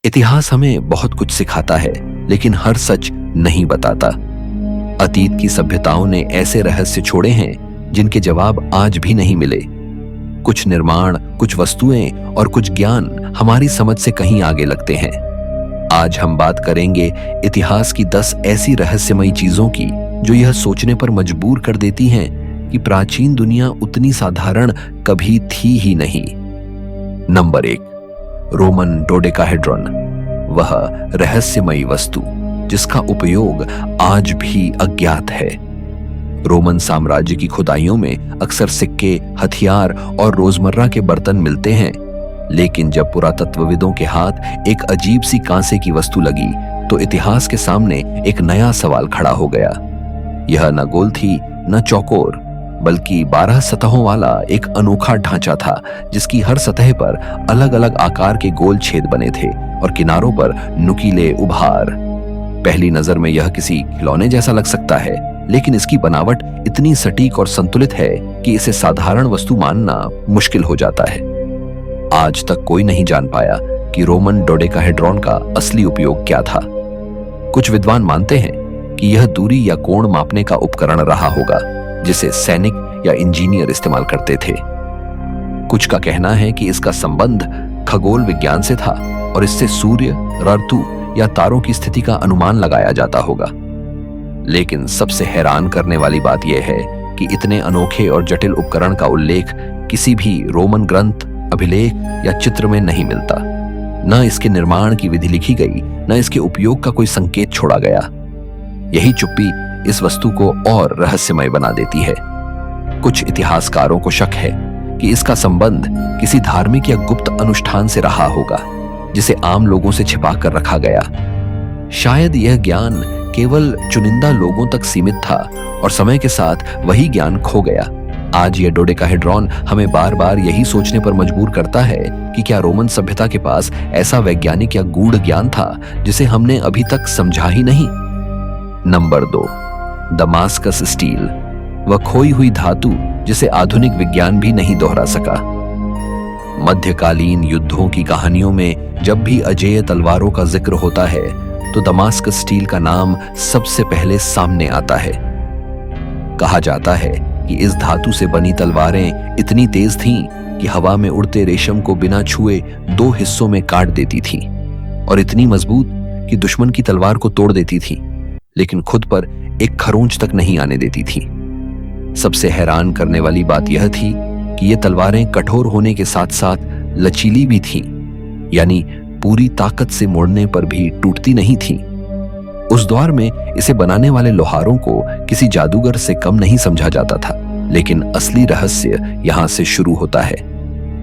इतिहास हमें बहुत कुछ सिखाता है, लेकिन हर सच नहीं बताता। अतीत की सभ्यताओं ने ऐसे रहस्य छोड़े हैं जिनके जवाब आज भी नहीं मिले। कुछ निर्माण, कुछ वस्तुएं और कुछ ज्ञान हमारी समझ से कहीं आगे लगते हैं। आज हम बात करेंगे इतिहास की 10 ऐसी रहस्यमयी चीजों की जो यह सोचने पर मजबूर कर देती हैं कि प्राचीन दुनिया उतनी साधारण कभी थी ही नहीं। नंबर 1, रोमन डोडेकाहेड्रॉन, वह रहस्यमयी वस्तु जिसका उपयोग आज भी अज्ञात है। रोमन साम्राज्य की खुदाइयों में अक्सर सिक्के, हथियार और रोजमर्रा के बर्तन मिलते हैं, लेकिन जब पुरातत्वविदों के हाथ एक अजीब सी कांसे की वस्तु लगी तो इतिहास के सामने एक नया सवाल खड़ा हो गया। यह न गोल थी न चौकोर, बल्कि 12 सतहों वाला एक अनोखा ढांचा था जिसकी हर सतह पर अलग अलग आकार के गोल छेद बने थे और किनारों पर नुकीले उभार। पहली नजर में यह किसी खिलौने जैसा लग सकता है, लेकिन इसकी बनावट इतनी सटीक और संतुलित है कि इसे साधारण वस्तु मानना मुश्किल हो जाता है। आज तक कोई नहीं जान पाया कि रोमन डोडेकाहेड्रॉन का असली उपयोग क्या था। कुछ विद्वान मानते हैं कि यह दूरी या कोण मापने का उपकरण रहा होगा जिसे सैनिक या इंजीनियर इस्तेमाल करते थे। कुछ का कहना है कि इसका संबंध खगोल विज्ञान से था और इससे सूर्य, ऋतु या तारों की स्थिति का अनुमान लगाया जाता होगा। लेकिन सबसे हैरान करने वाली बात यह है कि इतने अनोखे और जटिल उपकरण का उल्लेख किसी भी रोमन ग्रंथ, अभिलेख या चित्र में नहीं मिलता। न इसके निर्माण की विधि लिखी गई, न इसके उपयोग का कोई संकेत छोड़ा गया। यही चुप्पी इस वस्तु को और रहस्यमय बना देती है। कुछ इतिहासकारों को शक है कि इसका संबंध किसी धार्मिक या गुप्त अनुष्ठान से रहा होगा जिसे आम लोगों से छिपा कर रखा गया। शायद यह ज्ञान केवल चुनिंदा लोगों तक सीमित था और समय के साथ वही ज्ञान खो गया। आज यह डोडेकाहेड्रॉन हमें बार बार यही सोचने पर मजबूर करता है कि क्या रोमन सभ्यता के पास ऐसा वैज्ञानिक या गूढ़ ज्ञान था जिसे हमने अभी तक समझा ही नहीं। नंबर 2, दमास्कस स्टील, वह खोई हुई धातु जिसे आधुनिक विज्ञान भी नहीं दोहरा सका। मध्यकालीन युद्धों की कहानियों में जब भी अजेय तलवारों का जिक्र होता है तो दमास्कस स्टील का नाम सबसे पहले सामने आता है। कहा जाता है कि इस धातु से बनी तलवारें इतनी तेज थीं कि हवा में उड़ते रेशम को बिना छुए 2 हिस्सों में काट देती थीं और इतनी मजबूत कि दुश्मन की तलवार को तोड़ देती थीं, लेकिन खुद पर एक खरोंच तक नहीं आने देती थी। सबसे हैरान करने वाली बात यह थी कि ये तलवारें कठोर होने के साथ साथ लचीली भी थीं, यानी पूरी ताकत से मोड़ने पर भी टूटती नहीं थीं। उस दौर में इसे बनाने वाले लोहारों को किसी जादूगर से कम नहीं समझा जाता था, लेकिन असली रहस्य यहां से शुरू होता है।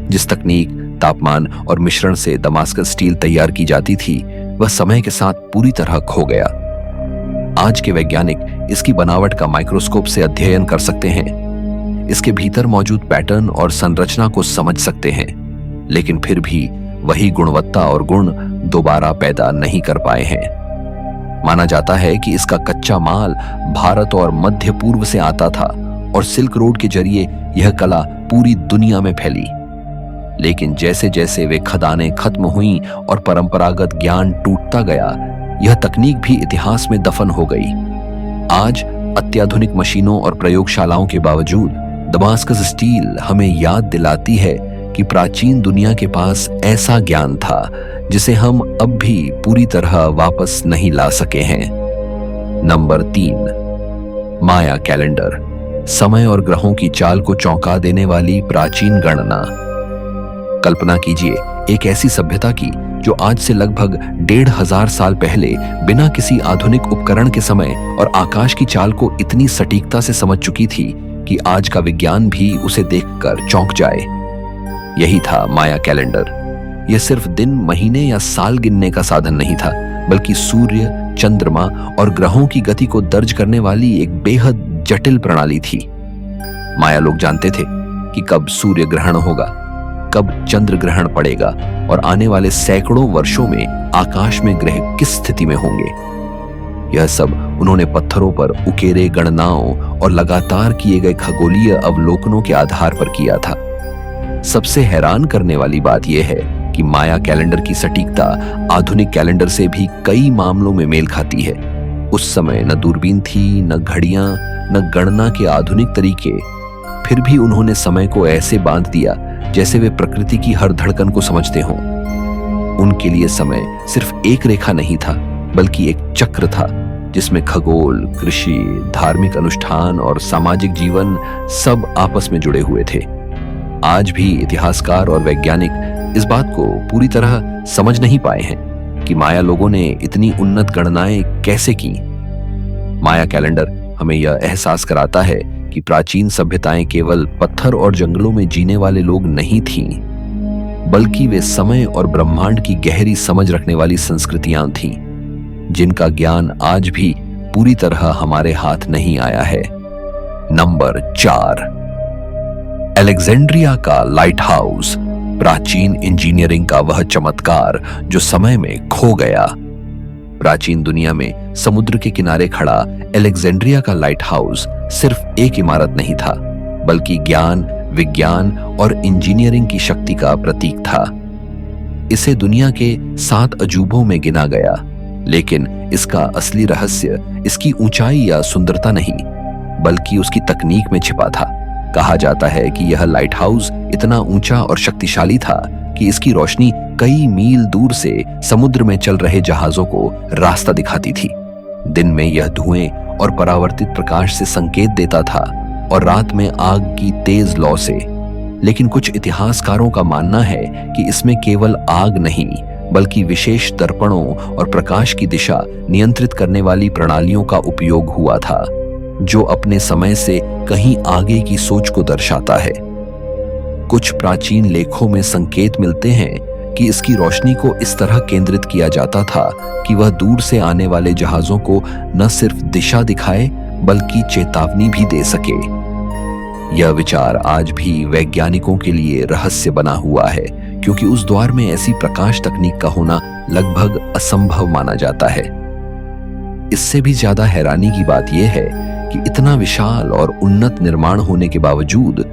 जिस तकनीक, तापमान और मिश्रण से दमास्कस स्टील तैयार की जाती थी वह समय के साथ पूरी तरह खो गया। आज के वैज्ञानिक इसकी बनावट का माइक्रोस्कोप से अध्ययन कर सकते हैं, इसके भीतर मौजूद पैटर्न और संरचना को समझ सकते हैं, लेकिन फिर भी वही गुणवत्ता और गुण दोबारा पैदा नहीं कर पाए हैं। माना जाता है कि इसका कच्चा माल भारत और मध्य पूर्व से आता था और सिल्क रोड के जरिए यह कला पूरी दुनिया में फैली। लेकिन जैसे जैसे वे खदानें खत्म हुईं और परंपरागत ज्ञान टूटता गया, यह तकनीक भी इतिहास में दफन हो गई। आज अत्याधुनिक मशीनों और प्रयोगशालाओं के बावजूद दमास्कस स्टील हमें याद दिलाती है कि प्राचीन दुनिया के पास ऐसा ज्ञान था जिसे हम अब भी पूरी तरह वापस नहीं ला सके हैं। नंबर 3, माया कैलेंडर, समय और ग्रहों की चाल को चौंका देने वाली प्राचीन गणना। कल्पना कीजिए एक ऐसी सभ्यता की जो आज से लगभग 1500 साल पहले बिना किसी आधुनिक उपकरण के समय और आकाश की चाल को इतनी सटीकता से समझ चुकी थी कि आज का विज्ञान भी उसे देखकर चौंक जाए। यही था माया कैलेंडर। यह सिर्फ दिन, महीने या साल गिनने का साधन नहीं था, बल्कि सूर्य, चंद्रमा और ग्रहों की गति को दर्ज करने वाली एक बेहद जटिल प्रणाली थी। माया लोग जानते थे कि कब सूर्य ग्रहण होगा, कब चंद्र ग्रहण पड़ेगा और आने वाले सैकड़ों वर्षों में आकाश में ग्रह किस स्थिति में होंगे। यह सब उन्होंने पत्थरों पर उकेरे गणनाओं और लगातार किए गए खगोलीय अवलोकनों के आधार पर किया था। सबसे हैरान करने वाली बात यह है कि माया कैलेंडर की सटीकता आधुनिक कैलेंडर से भी कई मामलों में मेल खाती है। उस समय न दूरबीन थी, न घड़ियां, न गणना के आधुनिक तरीके, फिर भी उन्होंने समय को ऐसे बांध दिया जैसे वे प्रकृति की हर धड़कन को समझते हों। उनके लिए समय सिर्फ एक रेखा नहीं था, बल्कि एक चक्र था जिसमें खगोल, कृषि, धार्मिक अनुष्ठान और सामाजिक जीवन सब आपस में जुड़े हुए थे। आज भी इतिहासकार और वैज्ञानिक इस बात को पूरी तरह समझ नहीं पाए हैं कि माया लोगों ने इतनी उन्नत गणनाएं कैसे की। माया कैलेंडर हमें यह एहसास कराता है कि प्राचीन सभ्यताएं केवल पत्थर और जंगलों में जीने वाले लोग नहीं थीं, बल्कि वे समय और ब्रह्मांड की गहरी समझ रखने वाली संस्कृतियां थीं, जिनका ज्ञान आज भी पूरी तरह हमारे हाथ नहीं आया है। नंबर 4, अलेक्जेंड्रिया का लाइट हाउस, प्राचीन इंजीनियरिंग का वह चमत्कार जो समय में खो गया। प्राचीन दुनिया में समुद्र के किनारे खड़ा अलेक्जेंड्रिया का लाइट हाउस सिर्फ एक इमारत नहीं था, बल्कि ज्ञान, विज्ञान और इंजीनियरिंग की शक्ति का प्रतीक था। इसे दुनिया के 7 अजूबों में गिना गया, लेकिन इसका असली रहस्य इसकी ऊंचाई या सुंदरता नहीं, बल्कि उसकी तकनीक में छिपा था। कहा जाता है कि यह लाइट हाउस इतना ऊंचा और शक्तिशाली था कि इसकी रोशनी कई मील दूर से समुद्र में चल रहे जहाजों को रास्ता दिखाती थी। दिन में यह धुएं और परावर्तित प्रकाश से संकेत देता था और रात में आग की तेज लौ से। लेकिन कुछ इतिहासकारों का मानना है कि इसमें केवल आग नहीं, बल्कि विशेष दर्पणों और प्रकाश की दिशा नियंत्रित करने वाली प्रणालियों का उपयोग हुआ था, जो अपने समय से कहीं आगे की सोच को दर्शाता है। कुछ प्राचीन लेखों में संकेत मिलते हैं कि इसकी रोशनी को इस तरह केंद्रित किया जाता था कि वह दूर से आने वाले जहाजों को न सिर्फ दिशा दिखाए, बल्कि चेतावनी भी दे सके। यह विचार आज भी वैज्ञानिकों के लिए रहस्य बना हुआ है, क्योंकि उस द्वार में ऐसी प्रकाश तकनीक का होना लगभग असंभव माना जाता है। इससे भी ज्यादा हैरानी की बात यह है कि इतना विशाल और उन्नत निर्माण होने के बावजूद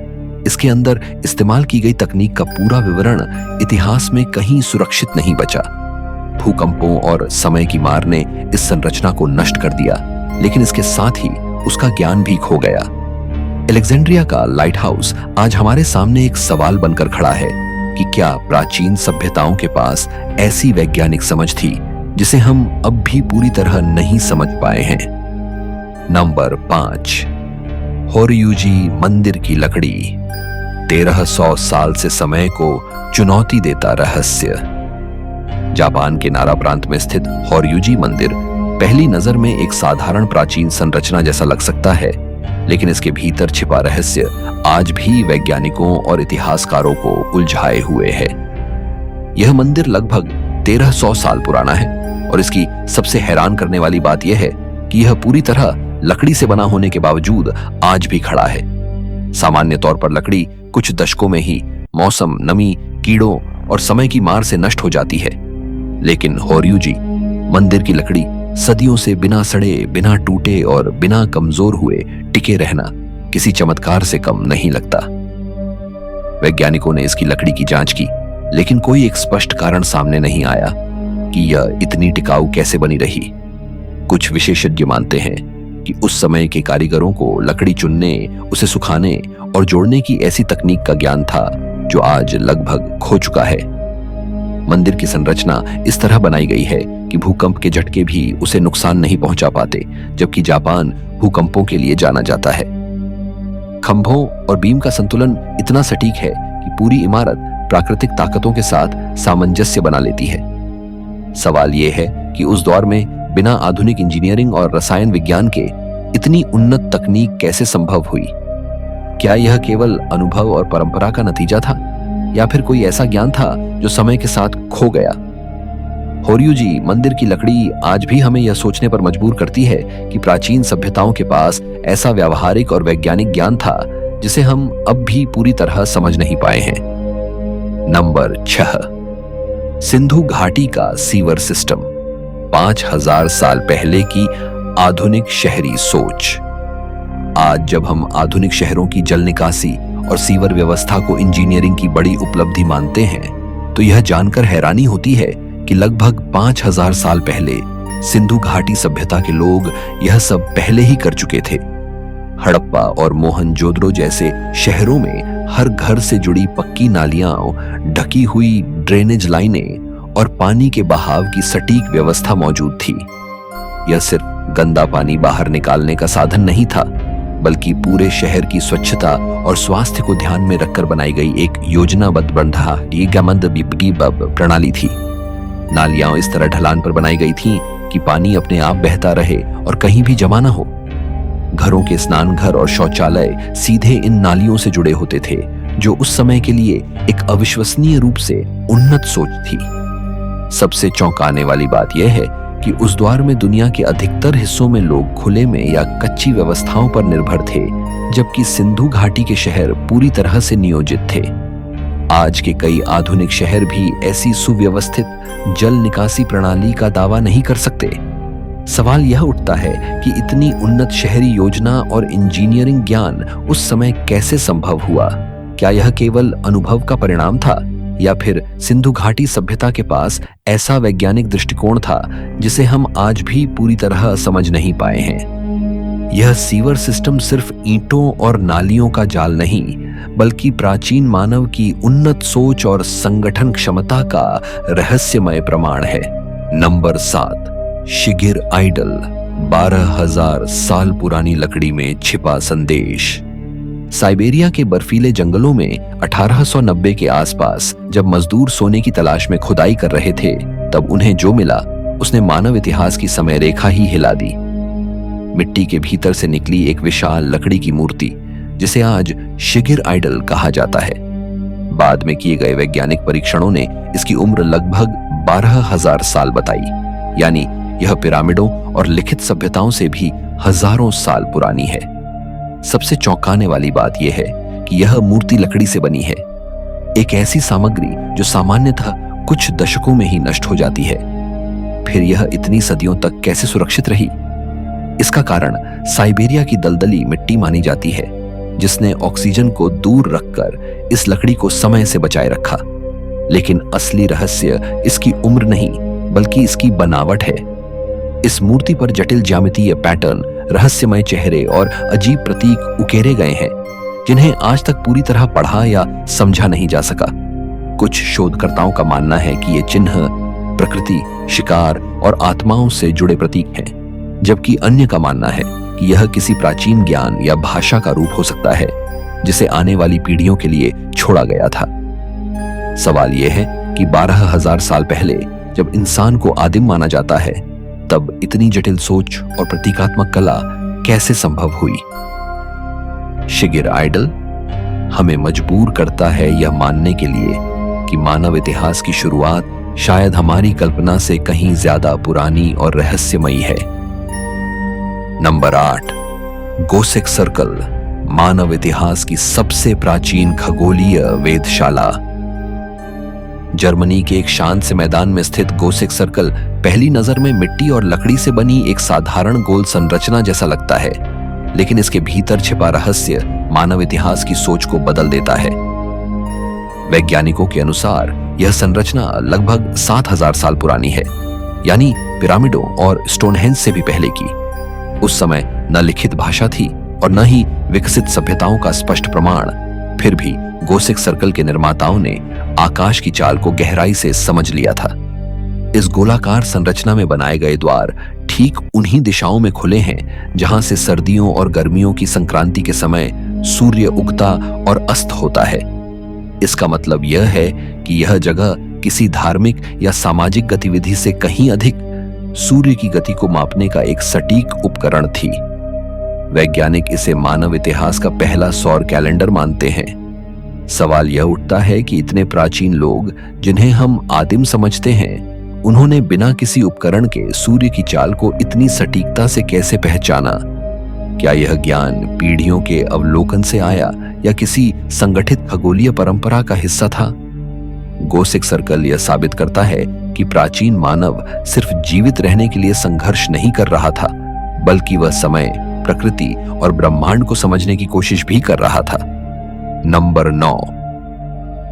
इसके अंदर इस्तेमाल की गई तकनीक का पूरा विवरण इतिहास में कहीं सुरक्षित नहीं बचा। भूकंपों और समय की मार ने इस संरचना को नष्ट कर दिया, लेकिन इसके साथ ही उसका ज्ञान भी खो गया। अलेक्जेंड्रिया का लाइट हाउस आज हमारे सामने एक सवाल बनकर खड़ा है कि क्या प्राचीन सभ्यताओं के पास ऐसी वैज्ञानिक समझ थी जिसे हम अब भी पूरी तरह नहीं समझ पाए हैं। नंबर 5, होरयुजी मंदिर की लकड़ी, 1300 साल से समय को चुनौती देता रहस्य। जापान के नारा प्रांत में स्थित होरयुजी मंदिर पहली नजर में एक साधारण प्राचीन संरचना जैसा लग सकता है, लेकिन इसके भीतर छिपा रहस्य आज भी वैज्ञानिकों और इतिहासकारों को उलझाए हुए है। यह मंदिर लगभग 1300 साल पुराना है और इसकी सबसे हैरान करने वाली बात यह है कि यह पूरी तरह लकड़ी से बना होने के बावजूद आज भी खड़ा है। सामान्य तौर पर लकड़ी कुछ दशकों में ही मौसम, नमी, कीड़ों और समय की मार से नष्ट हो जाती है, लेकिन होरयुजी मंदिर की लकड़ी सदियों से बिना सड़े, बिना टूटे और बिना कमजोर हुए टिके रहना किसी चमत्कार से कम नहीं लगता। वैज्ञानिकों ने इसकी लकड़ी की जांच की, लेकिन कोई एक स्पष्ट कारण सामने नहीं आया कि यह इतनी टिकाऊ कैसे बनी रही। कुछ विशेषज्ञ मानते हैं कि उस समय के कारीगरों को लकड़ी चुनने, उसे सुखाने और जोड़ने की ऐसी तकनीक का ज्ञान था जो आज लगभग खो चुका है। मंदिर की संरचना इस तरह बनाई गई है कि भूकंप के झटके भी उसे नुकसान नहीं पहुंचा पाते, जबकि जापान भूकंपों के लिए जाना जाता है। खंभों और बीम का संतुलन इतना सटीक है कि पूरी इमारत प्राकृतिक ताकतों के साथ सामंजस्य बना लेती है। सवाल यह है कि उस दौर में बिना आधुनिक इंजीनियरिंग और रसायन विज्ञान के इतनी उन्नत तकनीक कैसे संभव हुई? क्या यह केवल अनुभव और परंपरा का नतीजा था, या फिर कोई ऐसा ज्ञान था जो समय के साथ खो गया? होरयुजी मंदिर की लकड़ी आज भी हमें यह सोचने पर मजबूर करती है कि प्राचीन सभ्यताओं के पास ऐसा व्यावहारिक और वैज्ञानिक ज्ञान था जिसे हम अब भी पूरी तरह समझ नहीं पाए हैं। नंबर 6, सिंधु घाटी का सीवर सिस्टम, 5000 साल पहले की आधुनिक शहरी सोच। आज जब हम आधुनिक शहरों की जल निकासी और सीवर व्यवस्था को इंजीनियरिंग की बड़ी उपलब्धि मानते हैं, तो तो यह जानकर हैरानी होती है कि लगभग 5000 साल पहले सिंधु घाटी सभ्यता के लोग यह सब पहले ही कर चुके थे। हड़प्पा और मोहनजोदड़ो जैसे शहरों में हर घर से जुड़ी पक्की नालियां, ढकी हुई ड्रेनेज लाइनें और पानी के बहाव की सटीक व्यवस्था मौजूद थी। यह सिर्फ गंदा पानी बाहर निकालने का साधन नहीं था, बल्कि पूरे शहर की स्वच्छता और स्वास्थ्य को ध्यान में रखकर बनाई गई एक योजनाबद्ध प्रणाली थी। नालियां इस तरह ढलान पर बनाई गई थीं कि पानी अपने आप बहता रहे और कहीं भी जमा न हो। घरों के स्नान घर और शौचालय सीधे इन नालियों से जुड़े होते थे, जो उस समय के लिए एक अविश्वसनीय रूप से उन्नत सोच थी। सबसे चौंकाने वाली बात यह है कि उस द्वार में दुनिया के अधिकतर हिस्सों में लोग खुले में या कच्ची व्यवस्थाओं पर निर्भर थे, जबकि सिंधु घाटी के शहर पूरी तरह से नियोजित थे। आज के कई आधुनिक शहर भी ऐसी सुव्यवस्थित जल निकासी प्रणाली का दावा नहीं कर सकते। सवाल यह उठता है कि इतनी उन्नत शहरी योजना और इंजीनियरिंग ज्ञान उस समय कैसे संभव हुआ? क्या यह केवल अनुभव का परिणाम था, या फिर सिंधु घाटी सभ्यता के पास ऐसा वैज्ञानिक दृष्टिकोण था जिसे हम आज भी पूरी तरह समझ नहीं पाए हैं? यह सीवर सिस्टम सिर्फ ईंटों और नालियों का जाल नहीं, बल्कि प्राचीन मानव की उन्नत सोच और संगठन क्षमता का रहस्यमय प्रमाण है। नंबर 7, शिगिर आइडल, 12,000 साल पुरानी लकड़ी में छिपा संदेश। साइबेरिया के बर्फीले जंगलों में 1890 के आसपास जब मजदूर सोने की तलाश में खुदाई कर रहे थे, तब उन्हें जो मिला उसने मानव इतिहास की समय रेखा ही हिला दी। मिट्टी के भीतर से निकली एक विशाल लकड़ी की मूर्ति, जिसे आज शिगिर आइडल कहा जाता है। बाद में किए गए वैज्ञानिक परीक्षणों ने इसकी उम्र लगभग 12,000 साल बताई, यानी यह पिरामिडों और लिखित सभ्यताओं से भी हजारों साल पुरानी है। सबसे चौंकाने वाली बात यह है कि यह मूर्ति लकड़ी से बनी है, एक ऐसी सामग्री जो सामान्यतः कुछ दशकों में ही नष्ट हो जाती है। फिर यह इतनी सदियों तक कैसे सुरक्षित रही? इसका कारण साइबेरिया की दलदली मिट्टी मानी जाती है, जिसने ऑक्सीजन को दूर रखकर इस लकड़ी को समय से बचाए रखा। लेकिन असली रहस्य इसकी उम्र नहीं, बल्कि इसकी बनावट है। इस मूर्ति पर जटिल ज्यामितीय पैटर्न, रहस्यमय चेहरे और अजीब प्रतीक उकेरे गए हैं, जिन्हें आज तक पूरी तरह पढ़ा या समझा नहीं जा सका। कुछ शोधकर्ताओं का मानना है कि ये चिन्ह प्रकृति, शिकार और आत्माओं से जुड़े प्रतीक हैं, जबकि अन्य का मानना है कि यह किसी प्राचीन ज्ञान या भाषा का रूप हो सकता है, जिसे आने वाली पीढ़ियों के लिए छोड़ा गया था। सवाल यह है कि 12,000 साल पहले जब इंसान को आदिम माना जाता है, तब इतनी जटिल सोच और प्रतीकात्मक कला कैसे संभव हुई? शिगिर आइडल हमें मजबूर करता है यह मानने के लिए कि मानव इतिहास की शुरुआत शायद हमारी कल्पना से कहीं ज्यादा पुरानी और रहस्यमयी है। नंबर 8, गोसेक सर्कल, मानव इतिहास की सबसे प्राचीन खगोलीय वेधशाला। जर्मनी के एक शांत से मैदान में स्थित गोसेक सर्कल पहली नजर में मिट्टी और लकड़ी से बनी एक साधारण गोल संरचना जैसा लगता है, लेकिन इसके भीतर छिपा रहस्य मानव इतिहास की सोच को बदल देता है। वैज्ञानिकों के अनुसार यह संरचना लगभग 7,000 साल पुरानी है, यानी पिरामिडों और स्टोनहेंज से भी पहले की। उस समय न लिखित भाषा थी और न ही विकसित सभ्यताओं का स्पष्ट प्रमाण। फिर भी गोसेक सर्कल के निर्माताओं ने आकाश की चाल को गहराई से समझ लिया था। इस गोलाकार संरचना में बनाए गए द्वार ठीक उन्हीं दिशाओं में खुले हैं जहां से सर्दियों और गर्मियों की संक्रांति के समय सूर्य उगता और अस्त होता है। इसका मतलब यह है कि यह जगह किसी धार्मिक या सामाजिक गतिविधि से कहीं अधिक सूर्य की गति को मापने का एक सटीक उपकरण थी। वैज्ञानिक इसे मानव इतिहास का पहला सौर कैलेंडर मानते हैं। सवाल यह उठता है कि इतने प्राचीन लोग, जिन्हें हम आदिम समझते हैं, उन्होंने बिना किसी उपकरण के सूर्य की चाल को इतनी सटीकता से कैसे पहचाना? क्या यह ज्ञान पीढ़ियों के अवलोकन से आया या किसी संगठित खगोलीय परंपरा का हिस्सा था? गोसेक सर्कल यह साबित करता है कि प्राचीन मानव सिर्फ जीवित रहने के लिए संघर्ष नहीं कर रहा था, बल्कि वह समय, प्रकृति और ब्रह्मांड को समझने की कोशिश भी कर रहा था। नंबर 9,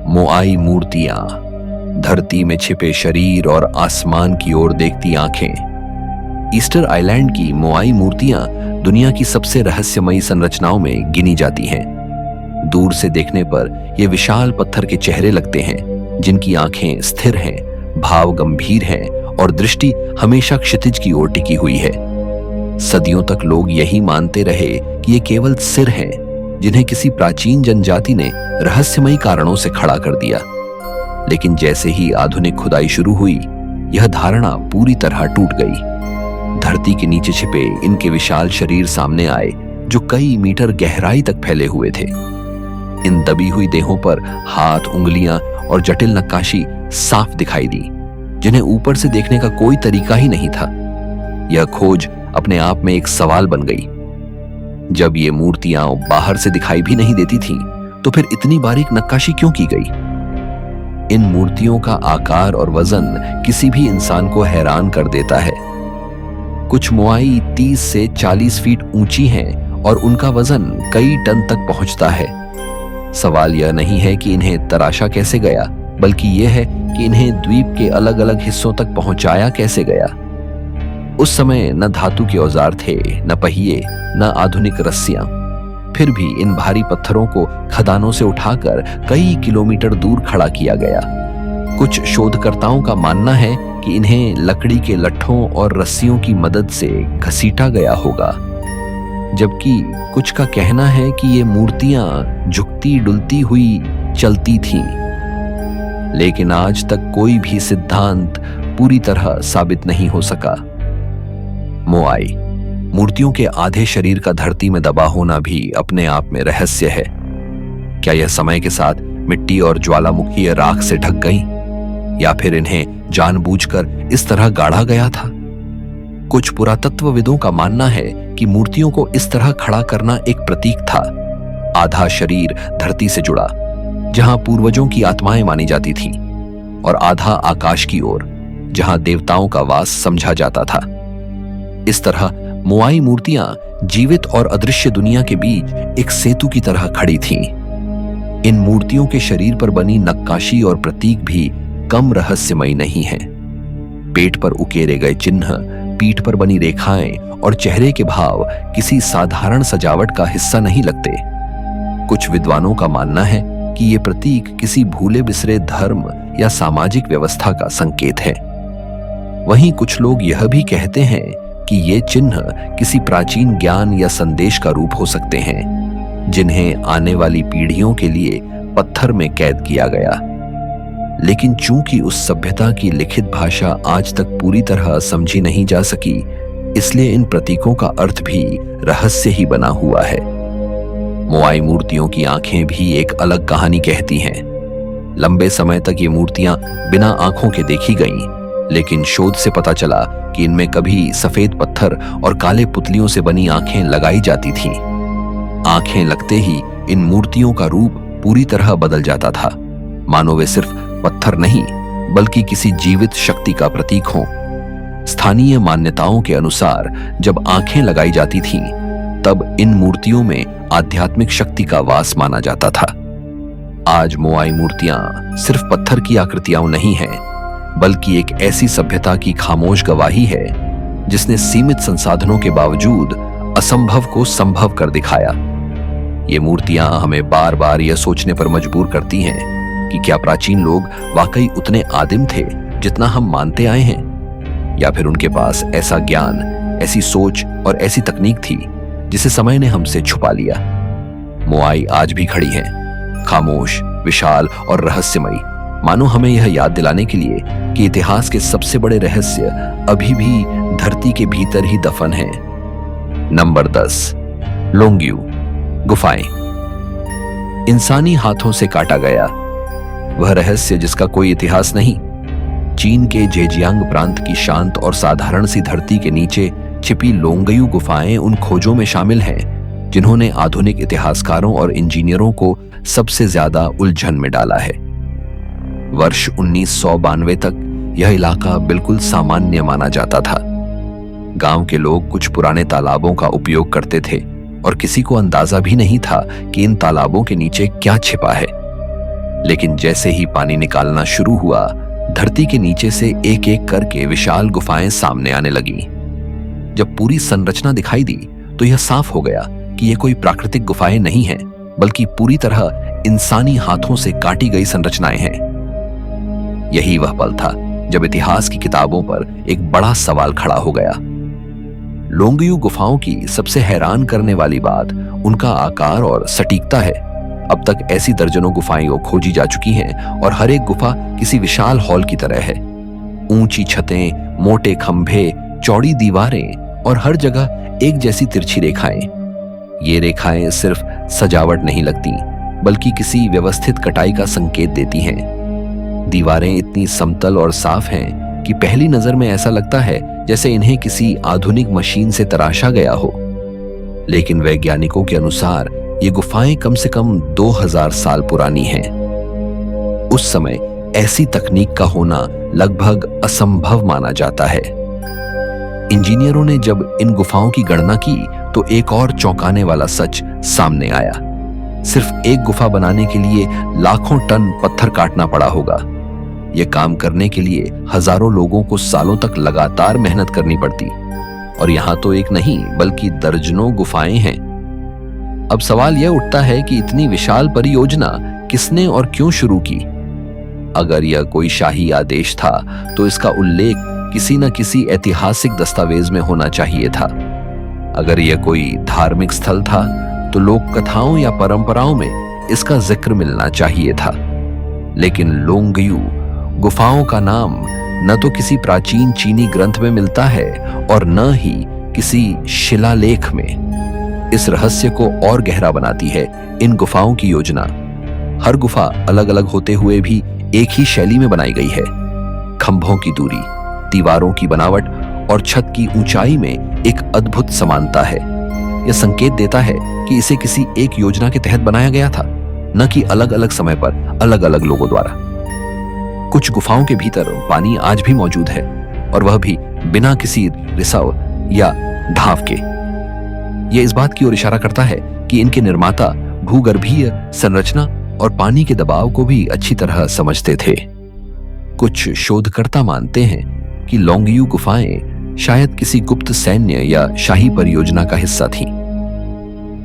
मोआई मूर्तियां, धरती में छिपे शरीर और आसमान की ओर देखती आंखें। ईस्टर आइलैंड की मोआई मूर्तियां दुनिया की सबसे रहस्यमयी संरचनाओं में गिनी जाती हैं। दूर से देखने पर ये विशाल पत्थर के चेहरे लगते हैं, जिनकी आंखें स्थिर हैं, भाव गंभीर हैं और दृष्टि हमेशा क्षितिज की ओर टिकी हुई है। सदियों तक लोग यही मानते रहे कि ये केवल सिर हैं, जिन्हें किसी प्राचीन जनजाति ने रहस्यमयी कारणों से खड़ा कर दिया। लेकिन जैसे ही आधुनिक खुदाई शुरू हुई, यह धारणा पूरी तरह टूट गई। धरती के नीचे छिपे इनके विशाल शरीर सामने आए, जो कई मीटर गहराई तक फैले हुए थे। इन दबी हुई देहों पर हाथ, उंगलियां और जटिल नक्काशी साफ दिखाई दी, जिन्हें ऊपर से देखने का कोई तरीका ही नहीं था। यह खोज अपने आप में एक सवाल बन गई। जब ये मूर्तियां बाहर से दिखाई भी नहीं देती थीं, तो फिर इतनी बारीक नक्काशी क्यों की गई? इन मूर्तियों का आकार और वजन किसी भी इंसान को हैरान कर देता है। कुछ मोआई 30 से 40 फीट ऊंची हैं और उनका वजन कई टन तक पहुंचता है। सवाल यह नहीं है कि इन्हें तराशा कैसे गया, बल्कि यह है कि इन्हें द्वीप के अलग अलग हिस्सों तक पहुंचाया कैसे गया। उस समय न धातु के औजार थे, न पहिए, न आधुनिक रस्सियां। फिर भी इन भारी पत्थरों को खदानों से उठाकर कई किलोमीटर दूर खड़ा किया गया। कुछ शोधकर्ताओं का मानना है कि इन्हें लकड़ी के लट्ठों और रस्सियों की मदद से घसीटा गया होगा, जबकि कुछ का कहना है कि ये मूर्तियां झुकती डुलती हुई चलती थीं। लेकिन आज तक कोई भी सिद्धांत पूरी तरह साबित नहीं हो सका। मोआई मूर्तियों के आधे शरीर का धरती में दबा होना भी अपने आप में रहस्य है। क्या यह समय के साथ मिट्टी और ज्वालामुखी या राख से ढक गईं, या फिर इन्हें जानबूझकर इस तरह गाड़ा गया था? कुछ पुरातत्वविदों का मानना है कि मूर्तियों को इस तरह खड़ा करना एक प्रतीक था। आधा शरीर धरती से जुड़ा, जहां पूर्वजों की आत्माएं मानी जाती थीं, और आधा आकाश की ओर, जहां देवताओं का वास समझा जाता था। इस तरह मोआई मूर्तियां जीवित और अदृश्य दुनिया के बीच एक सेतु की तरह खड़ी थीं। इन मूर्तियों के शरीर पर बनी नक्काशी और प्रतीक भी कम रहस्यमयी नहीं है। पेट पर उकेरे गए चिन्ह, पीठ पर बनी रेखाएं और चेहरे के भाव किसी साधारण सजावट का हिस्सा नहीं लगते। कुछ विद्वानों का मानना है कि ये प्रतीक किसी भूले बिसरे धर्म या सामाजिक व्यवस्था का संकेत है। वहीं कुछ लोग यह भी कहते हैं कि ये चिन्ह किसी प्राचीन ज्ञान या संदेश का रूप हो सकते हैं, जिन्हें आने वाली पीढ़ियों के लिए पत्थर में कैद किया गया। लेकिन चूंकि उस सभ्यता की लिखित भाषा आज तक पूरी तरह समझी नहीं जा सकी, इसलिए इन प्रतीकों का अर्थ भी रहस्य ही बना हुआ है। मोआई मूर्तियों की आंखें भी एक अलग कहानी कहती हैं। लंबे समय तक ये मूर्तियां बिना आंखों के देखी गईं, लेकिन शोध से पता चला कि इनमें कभी सफेद पत्थर और काले पुतलियों से बनी आंखें लगाई जाती थीं। आंखें लगते ही इन मूर्तियों का रूप पूरी तरह बदल जाता था, मानो वे सिर्फ पत्थर नहीं, बल्कि किसी जीवित शक्ति का प्रतीक हों। स्थानीय मान्यताओं के अनुसार जब आंखें लगाई जाती थीं, तब इन मूर्तियों में आध्यात्मिक शक्ति का वास माना जाता था। आज मोआई मूर्तियां सिर्फ पत्थर की आकृतियां नहीं हैं, बल्कि एक ऐसी सभ्यता की खामोश गवाही है जिसने सीमित संसाधनों के बावजूद असंभव को संभव कर दिखाया। ये मूर्तियां हमें बार बार यह सोचने पर मजबूर करती हैं कि क्या प्राचीन लोग वाकई उतने आदिम थे जितना हम मानते आए हैं, या फिर उनके पास ऐसा ज्ञान, ऐसी सोच और ऐसी तकनीक थी जिसे समय ने हमसे छुपा लिया। मोआई आज भी खड़ी हैं, खामोश, विशाल और रहस्यमयी, मानो हमें यह याद दिलाने के लिए कि इतिहास के सबसे बड़े रहस्य अभी भी धरती के भीतर ही दफन हैं। नंबर 10, लोंग्यू गुफाएं। इंसानी हाथों से काटा गया वह रहस्य जिसका कोई इतिहास नहीं। चीन के जेजियांग प्रांत की शांत और साधारण सी धरती के नीचे छिपी लोंगयू गुफाएं उन खोजों में शामिल हैं जिन्होंने आधुनिक इतिहासकारों और इंजीनियरों को सबसे ज्यादा उलझन में डाला है। वर्ष 1992 तक यह इलाका बिल्कुल सामान्य माना जाता था। गांव के लोग कुछ पुराने तालाबों का उपयोग करते थे और किसी को अंदाजा भी नहीं था कि इन तालाबों के नीचे क्या छिपा है। लेकिन जैसे ही पानी निकालना शुरू हुआ, धरती के नीचे से एक एक करके विशाल गुफाएं सामने आने लगी। जब पूरी संरचना दिखाई दी तो यह साफ हो गया कि ये कोई प्राकृतिक गुफाएं नहीं हैं, बल्कि पूरी तरह इंसानी हाथों से काटी गई संरचनाएं हैं। यही वह पल था जब इतिहास की किताबों पर एक बड़ा सवाल खड़ा हो गया। लोंगयू गुफाओं की सबसे हैरान करने वाली बात उनका आकार और सटीकता है। अब तक ऐसी दर्जनों गुफाएं खोजी जा चुकी हैं और हर एक गुफा किसी विशाल हॉल की तरह है। ऊंची छतें, मोटे खंभे, चौड़ी दीवारें और हर जगह एक जैसी तिरछी रेखाएं। ये रेखाएं सिर्फ सजावट नहीं लगती, बल्कि किसी व्यवस्थित कटाई का संकेत देती हैं। दीवारें इतनी समतल और साफ हैं कि पहली नजर में ऐसा लगता है जैसे इन्हें किसी आधुनिक मशीन से तराशा गया हो। लेकिन वैज्ञानिकों के अनुसार ये गुफाएं कम से कम 2000 साल पुरानी हैं। उस समय ऐसी तकनीक का होना लगभग असंभव माना जाता है। इंजीनियरों ने जब इन गुफाओं की गणना की तो एक और चौंकाने वाला सच सामने आया। सिर्फ एक गुफा बनाने के लिए लाखों टन पत्थर काटना पड़ा होगा। यह काम करने के लिए हजारों लोगों को सालों तक लगातार मेहनत करनी पड़ती, और यहां तो एक नहीं बल्कि दर्जनों गुफाएं हैं। अब सवाल यह उठता है कि इतनी विशाल परियोजना किसने और क्यों शुरू की? अगर यह कोई शाही आदेश था तो इसका उल्लेख किसी न किसी ऐतिहासिक दस्तावेज में होना चाहिए था। अगर यह कोई धार्मिक स्थल था तो लोक कथाओं या परंपराओं में इसका जिक्र मिलना चाहिए था। लेकिन लोंगयू गुफाओं का नाम न तो किसी प्राचीन चीनी ग्रंथ में मिलता है और न ही किसी शिलालेख में। इस रहस्य को और गहरा बनाती है इन गुफाओं की योजना। हर गुफा अलग अलग होते हुए भी एक ही शैली में बनाई गई है। खंभों की दूरी, दीवारों की बनावट और छत की ऊंचाई में एक अद्भुत समानता है। यह संकेत देता है कि इसे किसी एक योजना के तहत बनाया गया था, न कि अलग अलग समय पर अलग अलग लोगों द्वारा। कुछ गुफाओं के भीतर पानी आज भी मौजूद है, और वह भी बिना किसी रिसाव या ढाव के। यह इस बात की ओर इशारा करता है कि इनके निर्माता भूगर्भीय संरचना और पानी के दबाव को भी अच्छी तरह समझते थे। कुछ शोधकर्ता मानते हैं कि लोंगयू गुफाएं शायद किसी गुप्त सैन्य या शाही परियोजना का हिस्सा थीं।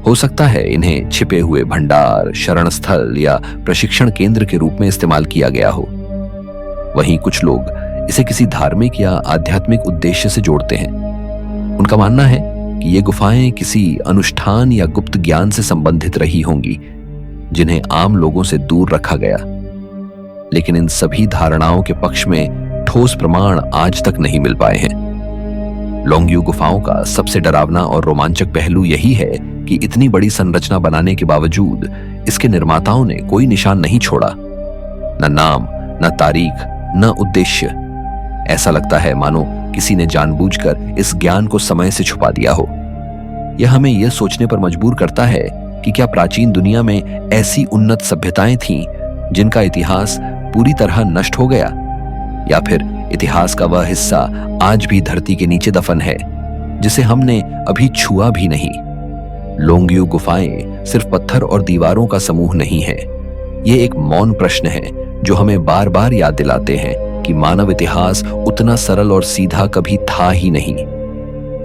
हो सकता है इन्हें छिपे हुए भंडार, शरण स्थल या प्रशिक्षण केंद्र के रूप में इस्तेमाल किया गया हो। वहीं कुछ लोग इसे किसी धार्मिक या आध्यात्मिक उद्देश्य से जोड़ते हैं। उनका मानना है कि ये गुफाएं किसी अनुष्ठान या गुप्त ज्ञान से संबंधित रही होंगी, जिन्हें आम लोगों से दूर रखा गया। लेकिन इन सभी धारणाओं के पक्ष में ठोस प्रमाण आज तक नहीं मिल पाए हैं। लोंगयू गुफाओं का सबसे डरावना और रोमांचक पहलू यही है कि इतनी बड़ी संरचना बनाने के बावजूद इसके निर्माताओं ने कोई निशान नहीं छोड़ा। न नाम, न तारीख, न उद्देश्य। ऐसा लगता है मानो किसी ने जानबूझकर इस ज्ञान को समय से छुपा दिया हो। यह हमें यह सोचने पर मजबूर करता है कि क्या प्राचीन दुनिया में ऐसी उन्नत सभ्यताएं थीं जिनका इतिहास पूरी तरह नष्ट हो गया, या फिर इतिहास का वह हिस्सा आज भी धरती के नीचे दफन है जिसे हमने अभी छुआ भी नहीं। लोंगयू गुफाएं सिर्फ पत्थर और दीवारों का समूह नहीं है। ये एक मौन प्रश्न है जो हमें बार बार याद दिलाते हैं कि मानव इतिहास उतना सरल और सीधा कभी था ही नहीं।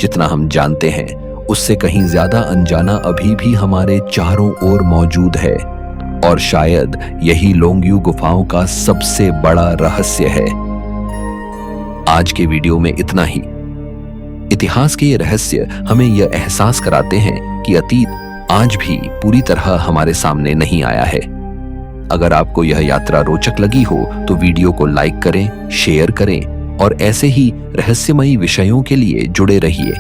जितना हम जानते हैं उससे कहीं ज्यादा अनजाना अभी भी हमारे चारों ओर मौजूद है, और शायद यही लोंगयू गुफाओं का सबसे बड़ा रहस्य है। आज के वीडियो में इतना ही। इतिहास के ये रहस्य हमें यह एहसास कराते हैं कि अतीत आज भी पूरी तरह हमारे सामने नहीं आया है। अगर आपको यह यात्रा रोचक लगी हो तो वीडियो को लाइक करें, शेयर करें और ऐसे ही रहस्यमयी विषयों के लिए जुड़े रहिए।